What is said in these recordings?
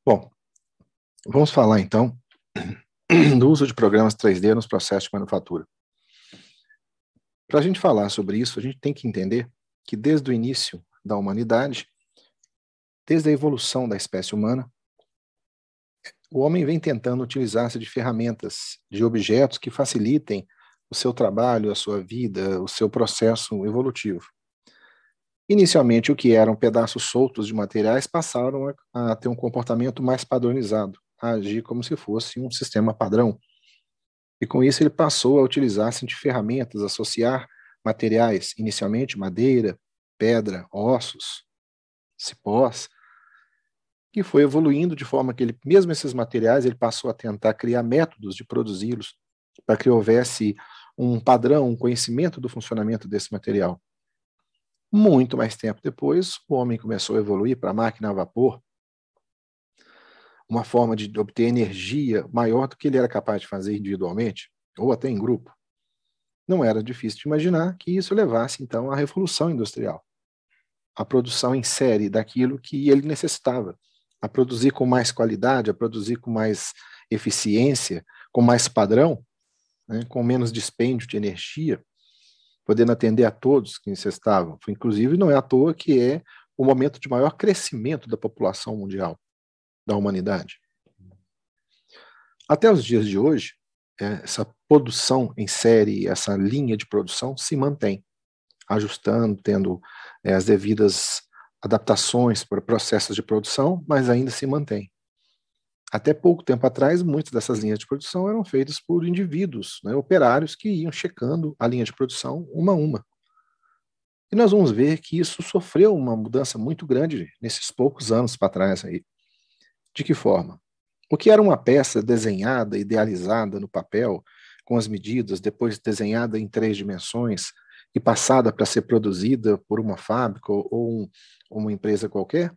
Bom, vamos falar então do uso de programas 3D nos processos de manufatura. Para a gente falar sobre isso, a gente tem que entender que desde o início da humanidade, desde a evolução da espécie humana, o homem vem tentando utilizar-se de ferramentas, de objetos que facilitem o seu trabalho, a sua vida, o seu processo evolutivo. Inicialmente, o que eram pedaços soltos de materiais passaram a ter um comportamento mais padronizado, a agir como se fosse um sistema padrão. E com isso ele passou a utilizar-se de ferramentas, associar materiais, inicialmente madeira, pedra, ossos, cipós, que foi evoluindo de forma que ele, mesmo esses materiais, ele passou a tentar criar métodos de produzi-los para que houvesse um padrão, um conhecimento do funcionamento desse material. Muito mais tempo depois, o homem começou a evoluir para a máquina a vapor, uma forma de obter energia maior do que ele era capaz de fazer individualmente, ou até em grupo. Não era difícil de imaginar que isso levasse, então, à Revolução Industrial, a produção em série daquilo que ele necessitava, a produzir com mais qualidade, a produzir com mais eficiência, com mais padrão, né, com menos dispêndio de energia, podendo atender a todos que necessitavam. Inclusive, não é à toa que é o momento de maior crescimento da população mundial, da humanidade. Até os dias de hoje, essa produção em série, essa linha de produção se mantém, ajustando, tendo as devidas adaptações para processos de produção, mas ainda se mantém. Até pouco tempo atrás, muitas dessas linhas de produção eram feitas por indivíduos, né, operários que iam checando a linha de produção uma a uma. E nós vamos ver que isso sofreu uma mudança muito grande nesses poucos anos para trás aí. De que forma? O que era uma peça desenhada, idealizada no papel, com as medidas, depois desenhada em 3 dimensões e passada para ser produzida por uma fábrica ou uma empresa qualquer,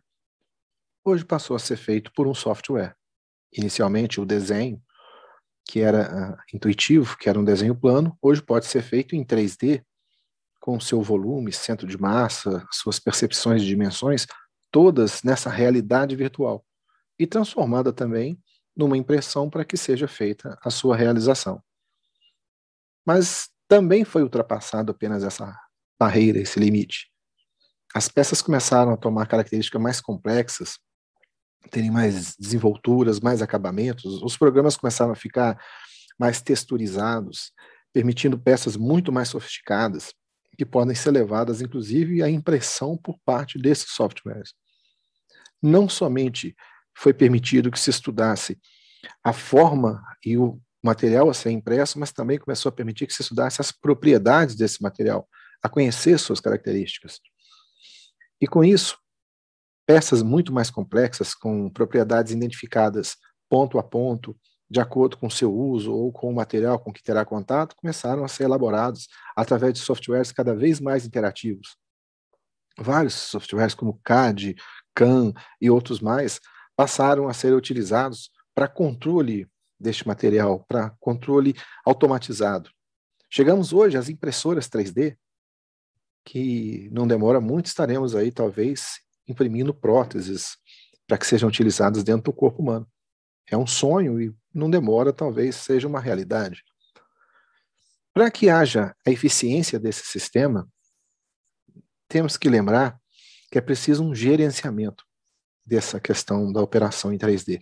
hoje passou a ser feito por um software. Inicialmente, o desenho, que era intuitivo, que era um desenho plano, hoje pode ser feito em 3D, com seu volume, centro de massa, suas percepções de dimensões, todas nessa realidade virtual, e transformada também numa impressão para que seja feita a sua realização. Mas também foi ultrapassado apenas essa barreira, esse limite. As peças começaram a tomar características mais complexas, terem mais desenvolturas, mais acabamentos, os programas começaram a ficar mais texturizados, permitindo peças muito mais sofisticadas, que podem ser levadas, inclusive, à impressão por parte desses softwares. Não somente foi permitido que se estudasse a forma e o material a ser impresso, mas também começou a permitir que se estudasse as propriedades desse material, a conhecer suas características. E com isso, peças muito mais complexas, com propriedades identificadas ponto a ponto, de acordo com o seu uso ou com o material com que terá contato, começaram a ser elaborados através de softwares cada vez mais interativos. Vários softwares como CAD, CAM e outros mais passaram a ser utilizados para controle deste material, para controle automatizado. Chegamos hoje às impressoras 3D, que não demora muito, estaremos aí talvez imprimindo próteses para que sejam utilizadas dentro do corpo humano. É um sonho e não demora, talvez seja uma realidade. Para que haja a eficiência desse sistema, temos que lembrar que é preciso um gerenciamento dessa questão da operação em 3D.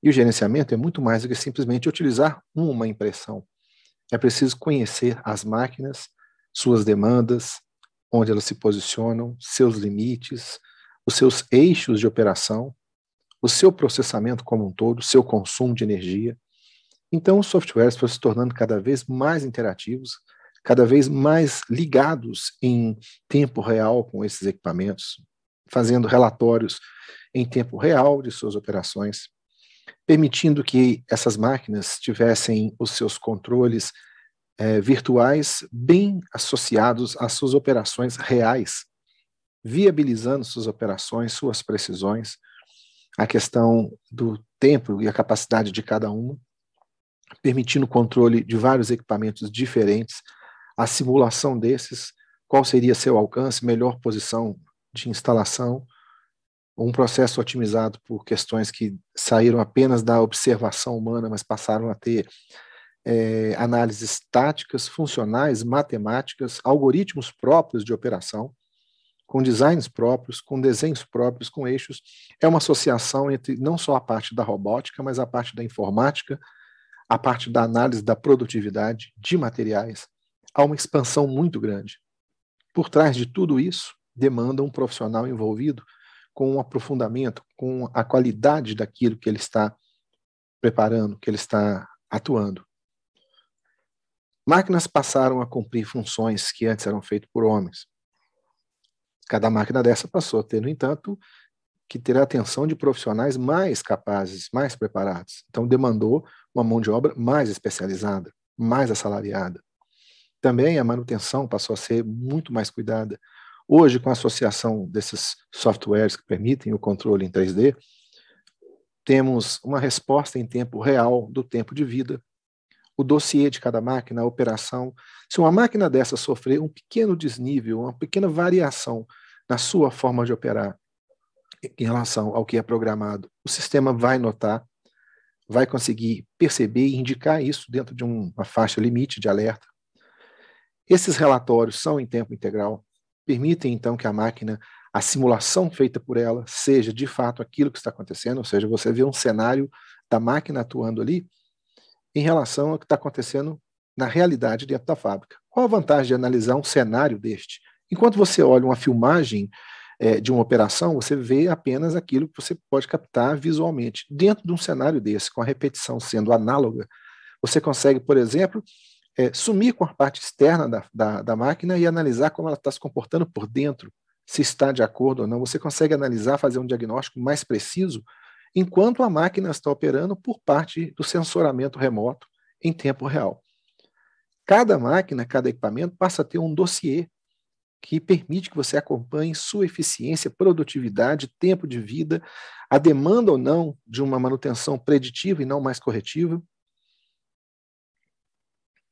E o gerenciamento é muito mais do que simplesmente utilizar uma impressão. É preciso conhecer as máquinas, suas demandas, onde elas se posicionam, seus limites, os seus eixos de operação, o seu processamento como um todo, o seu consumo de energia. Então, os softwares foram se tornando cada vez mais interativos, cada vez mais ligados em tempo real com esses equipamentos, fazendo relatórios em tempo real de suas operações, permitindo que essas máquinas tivessem os seus controles virtuais bem associados às suas operações reais, viabilizando suas operações, suas precisões, a questão do tempo e a capacidade de cada uma, permitindo o controle de vários equipamentos diferentes, a simulação desses, qual seria seu alcance, melhor posição de instalação, um processo otimizado por questões que saíram apenas da observação humana, mas passaram a ter análises táticas, funcionais, matemáticas, algoritmos próprios de operação, com designs próprios, com desenhos próprios, com eixos. É uma associação entre não só a parte da robótica, mas a parte da informática, a parte da análise da produtividade de materiais. Há uma expansão muito grande. Por trás de tudo isso, demanda um profissional envolvido com um aprofundamento, com a qualidade daquilo que ele está preparando, que ele está atuando. Máquinas passaram a cumprir funções que antes eram feitas por homens. Cada máquina dessa passou a ter, no entanto, que ter a atenção de profissionais mais capazes, mais preparados. Então, demandou uma mão de obra mais especializada, mais assalariada. Também a manutenção passou a ser muito mais cuidada. Hoje, com a associação desses softwares que permitem o controle em 3D, temos uma resposta em tempo real do tempo de vida, o dossiê de cada máquina, a operação. Se uma máquina dessa sofrer um pequeno desnível, uma pequena variação na sua forma de operar em relação ao que é programado, o sistema vai notar, vai conseguir perceber e indicar isso dentro de uma faixa limite de alerta. Esses relatórios são em tempo integral, permitem então que a máquina, a simulação feita por ela, seja de fato aquilo que está acontecendo, ou seja, você vê um cenário da máquina atuando ali em relação ao que está acontecendo na realidade dentro da fábrica. Qual a vantagem de analisar um cenário deste? Enquanto você olha uma filmagem de uma operação, você vê apenas aquilo que você pode captar visualmente. Dentro de um cenário desse, com a repetição sendo análoga, você consegue, por exemplo, sumir com a parte externa da máquina e analisar como ela está se comportando por dentro, se está de acordo ou não. Você consegue analisar, fazer um diagnóstico mais preciso enquanto a máquina está operando por parte do sensoramento remoto em tempo real. Cada máquina, cada equipamento passa a ter um dossiê que permite que você acompanhe sua eficiência, produtividade, tempo de vida, a demanda ou não de uma manutenção preditiva e não mais corretiva.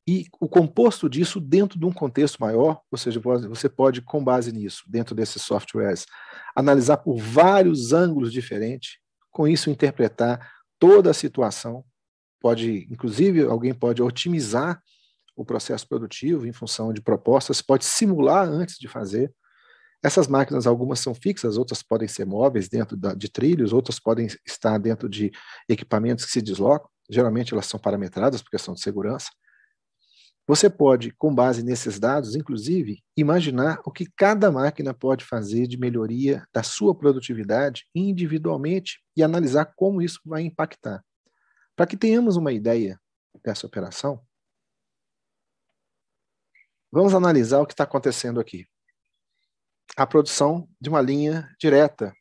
E o composto disso dentro de um contexto maior, ou seja, você pode, com base nisso, dentro desses softwares, analisar por vários ângulos diferentes, com isso interpretar toda a situação. Inclusive, alguém pode otimizar o processo produtivo em função de propostas, pode simular antes de fazer. Essas máquinas, algumas são fixas, outras podem ser móveis dentro de trilhos, outras podem estar dentro de equipamentos que se deslocam. Geralmente elas são parametradas por questão de segurança. Você pode, com base nesses dados, inclusive, imaginar o que cada máquina pode fazer de melhoria da sua produtividade individualmente e analisar como isso vai impactar. Para que tenhamos uma ideia dessa operação, vamos analisar o que está acontecendo aqui. A produção de uma linha direta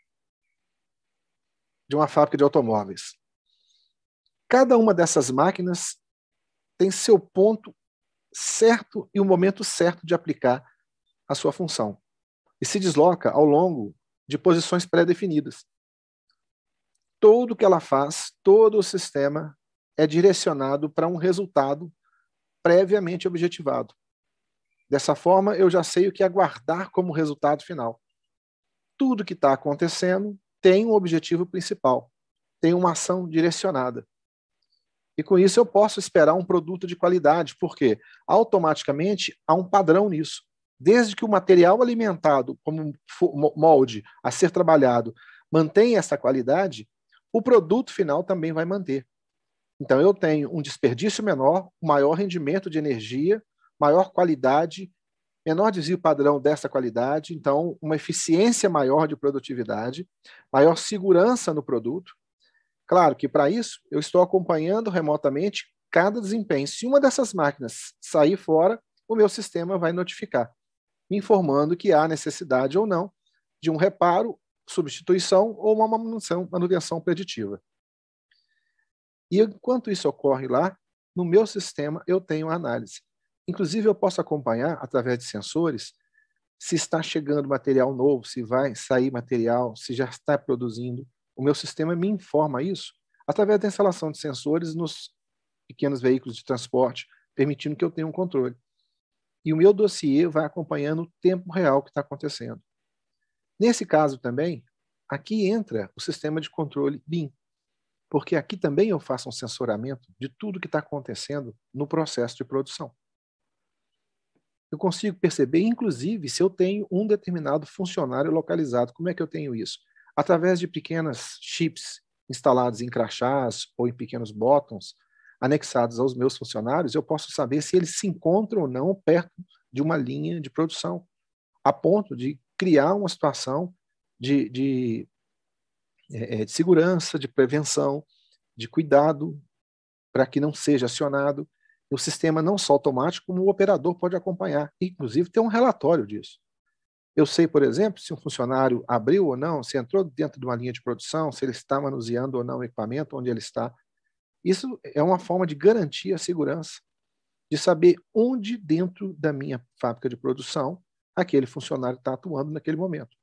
de uma fábrica de automóveis. Cada uma dessas máquinas tem seu ponto certo e o momento certo de aplicar a sua função. E se desloca ao longo de posições pré-definidas. Tudo que ela faz, todo o sistema é direcionado para um resultado previamente objetivado. Dessa forma, eu já sei o que aguardar como resultado final. Tudo que está acontecendo tem um objetivo principal, tem uma ação direcionada. E com isso eu posso esperar um produto de qualidade, porque automaticamente há um padrão nisso. Desde que o material alimentado como molde a ser trabalhado mantenha essa qualidade, o produto final também vai manter. Então eu tenho um desperdício menor, maior rendimento de energia, maior qualidade, menor desvio padrão dessa qualidade, então uma eficiência maior de produtividade, maior segurança no produto. Claro que para isso eu estou acompanhando remotamente cada desempenho. Se uma dessas máquinas sair fora, o meu sistema vai notificar, me informando que há necessidade ou não de um reparo, substituição ou uma manutenção preditiva. E enquanto isso ocorre lá, no meu sistema eu tenho a análise. Inclusive eu posso acompanhar, através de sensores, se está chegando material novo, se vai sair material, se já está produzindo. O meu sistema me informa isso através da instalação de sensores nos pequenos veículos de transporte, permitindo que eu tenha um controle. E o meu dossiê vai acompanhando o tempo real que está acontecendo. Nesse caso também, aqui entra o sistema de controle BIM, porque aqui também eu faço um sensoramento de tudo que está acontecendo no processo de produção. Eu consigo perceber, inclusive, se eu tenho um determinado funcionário localizado. Como é que eu tenho isso? Através de pequenas chips instalados em crachás ou em pequenos botões anexados aos meus funcionários, eu posso saber se eles se encontram ou não perto de uma linha de produção, a ponto de criar uma situação de segurança, de prevenção, de cuidado, para que não seja acionado. O sistema não só automático, como o operador pode acompanhar, inclusive ter um relatório disso. Eu sei, por exemplo, se um funcionário abriu ou não, se entrou dentro de uma linha de produção, se ele está manuseando ou não o equipamento, onde ele está. Isso é uma forma de garantir a segurança, de saber onde dentro da minha fábrica de produção aquele funcionário está atuando naquele momento.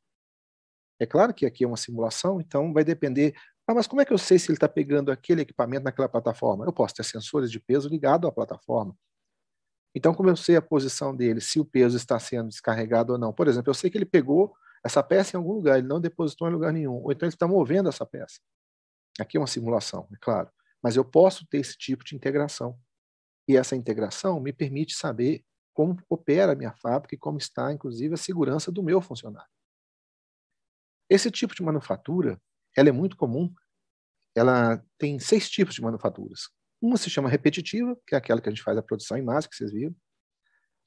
É claro que aqui é uma simulação, então vai depender. Mas como é que eu sei se ele está pegando aquele equipamento naquela plataforma? Eu posso ter sensores de peso ligados à plataforma. Então, como eu sei a posição dele, se o peso está sendo descarregado ou não? Por exemplo, eu sei que ele pegou essa peça em algum lugar, ele não depositou em lugar nenhum, ou então ele está movendo essa peça. Aqui é uma simulação, é claro. Mas eu posso ter esse tipo de integração. E essa integração me permite saber como opera a minha fábrica e como está, inclusive, a segurança do meu funcionário. Esse tipo de manufatura, ela é muito comum. Ela tem 6 tipos de manufaturas. Uma se chama repetitiva, que é aquela que a gente faz a produção em massa, que vocês viram.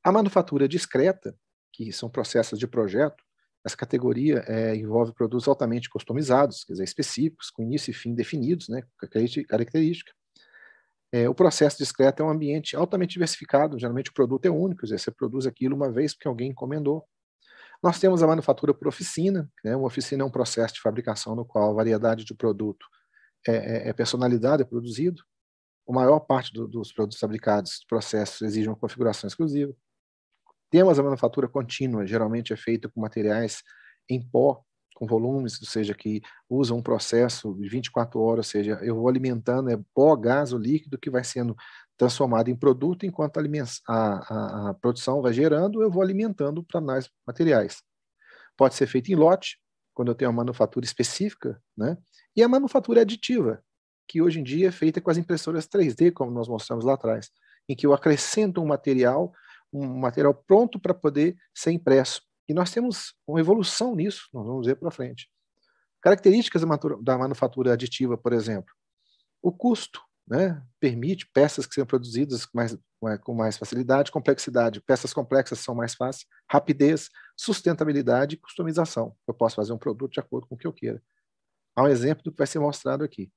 A manufatura discreta, que são processos de projeto. Essa categoria envolve produtos altamente customizados, quer dizer, específicos, com início e fim definidos, né, com característica. O processo discreto é um ambiente altamente diversificado, geralmente o produto é único, quer dizer, você produz aquilo uma vez porque alguém encomendou. Nós temos a manufatura por oficina, né? Uma oficina é um processo de fabricação no qual a variedade de produto é personalizada, é produzido. A maior parte dos produtos fabricados, processos, exigem uma configuração exclusiva. Temos a manufatura contínua, geralmente é feita com materiais em pó, com volumes, ou seja, que usam um processo de 24 horas, ou seja, eu vou alimentando pó, gás ou líquido que vai sendo transformado em produto, enquanto a produção vai gerando, eu vou alimentando para mais materiais. Pode ser feito em lote, quando eu tenho uma manufatura específica, né? E a manufatura aditiva, que hoje em dia é feita com as impressoras 3D, como nós mostramos lá atrás, em que eu acrescento um material pronto para poder ser impresso. E nós temos uma evolução nisso, nós vamos ver para frente. Características da manufatura aditiva, por exemplo. O custo, né, permite peças que sejam produzidas com mais facilidade, complexidade. Peças complexas são mais fáceis, rapidez, sustentabilidade e customização. Eu posso fazer um produto de acordo com o que eu queira. Há um exemplo do que vai ser mostrado aqui.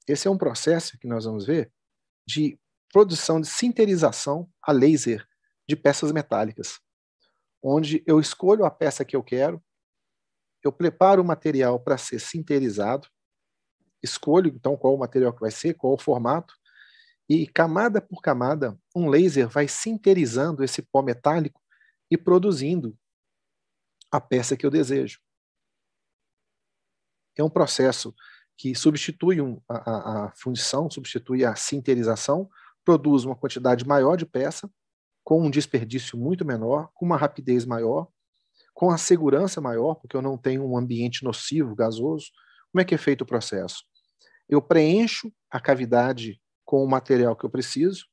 Esse é um processo que nós vamos ver de produção de sinterização a laser de peças metálicas, onde eu escolho a peça que eu quero, eu preparo o material para ser sinterizado, escolho então qual o material que vai ser, qual o formato, e camada por camada, um laser vai sinterizando esse pó metálico e produzindo a peça que eu desejo. É um processo que substitui a fundição, substitui a sinterização, produz uma quantidade maior de peça, com um desperdício muito menor, com uma rapidez maior, com a segurança maior, porque eu não tenho um ambiente nocivo, gasoso. Como é que é feito o processo? Eu preencho a cavidade com o material que eu preciso,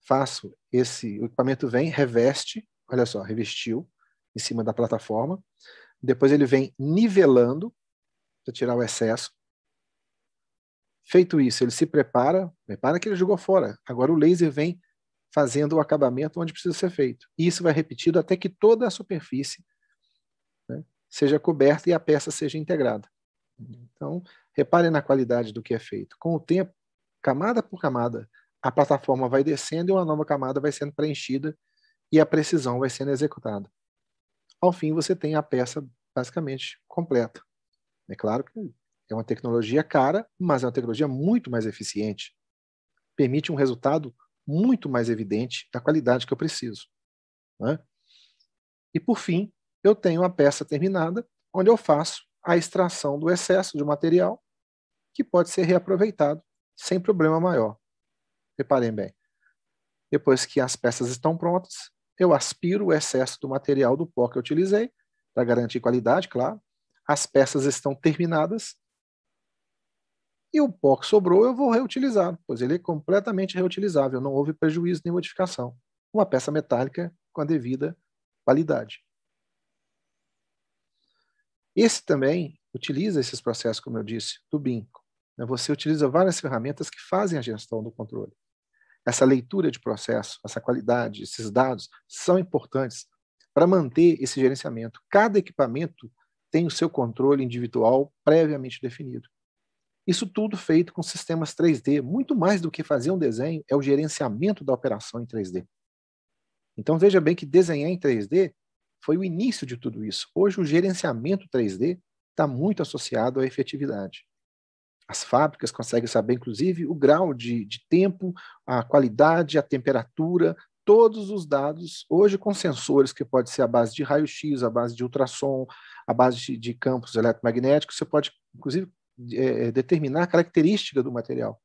o equipamento vem, reveste, olha só, revestiu em cima da plataforma, depois ele vem nivelando para tirar o excesso. Feito isso, ele se prepara que ele jogou fora. Agora o laser vem fazendo o acabamento onde precisa ser feito. E isso vai repetido até que toda a superfície, né, seja coberta e a peça seja integrada. Então, reparem na qualidade do que é feito. Com o tempo, camada por camada, a plataforma vai descendo e uma nova camada vai sendo preenchida e a precisão vai sendo executada. Ao fim, você tem a peça basicamente completa. É claro que é uma tecnologia cara, mas é uma tecnologia muito mais eficiente. Permite um resultado muito mais evidente da qualidade que eu preciso, né? E, por fim, eu tenho a peça terminada, onde eu faço a extração do excesso de material, que pode ser reaproveitado sem problema maior. Reparem bem. Depois que as peças estão prontas, eu aspiro o excesso do material do pó que eu utilizei, para garantir qualidade, claro. as peças estão terminadas e o pó que sobrou eu vou reutilizar, pois ele é completamente reutilizável, não houve prejuízo nem modificação. Uma peça metálica com a devida qualidade. Esse também utiliza esses processos, como eu disse, do BIM. Você utiliza várias ferramentas que fazem a gestão do controle. Essa leitura de processo, essa qualidade, esses dados são importantes para manter esse gerenciamento. Cada equipamento tem o seu controle individual previamente definido. Isso tudo feito com sistemas 3D. Muito mais do que fazer um desenho é o gerenciamento da operação em 3D. Então veja bem que desenhar em 3D foi o início de tudo isso. Hoje o gerenciamento 3D está muito associado à efetividade. As fábricas conseguem saber, inclusive, o grau de tempo, a qualidade, a temperatura, todos os dados, hoje com sensores que pode ser à base de raio-x, à base de ultrassom, à base de campos eletromagnéticos, você pode, inclusive, determinar a característica do material,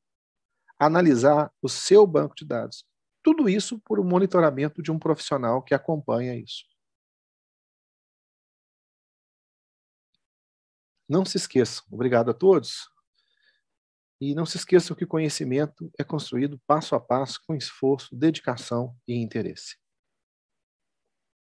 analisar o seu banco de dados. Tudo isso por um monitoramento de um profissional que acompanha isso. Não se esqueçam, obrigado a todos. E não se esqueçam que o conhecimento é construído passo a passo com esforço, dedicação e interesse.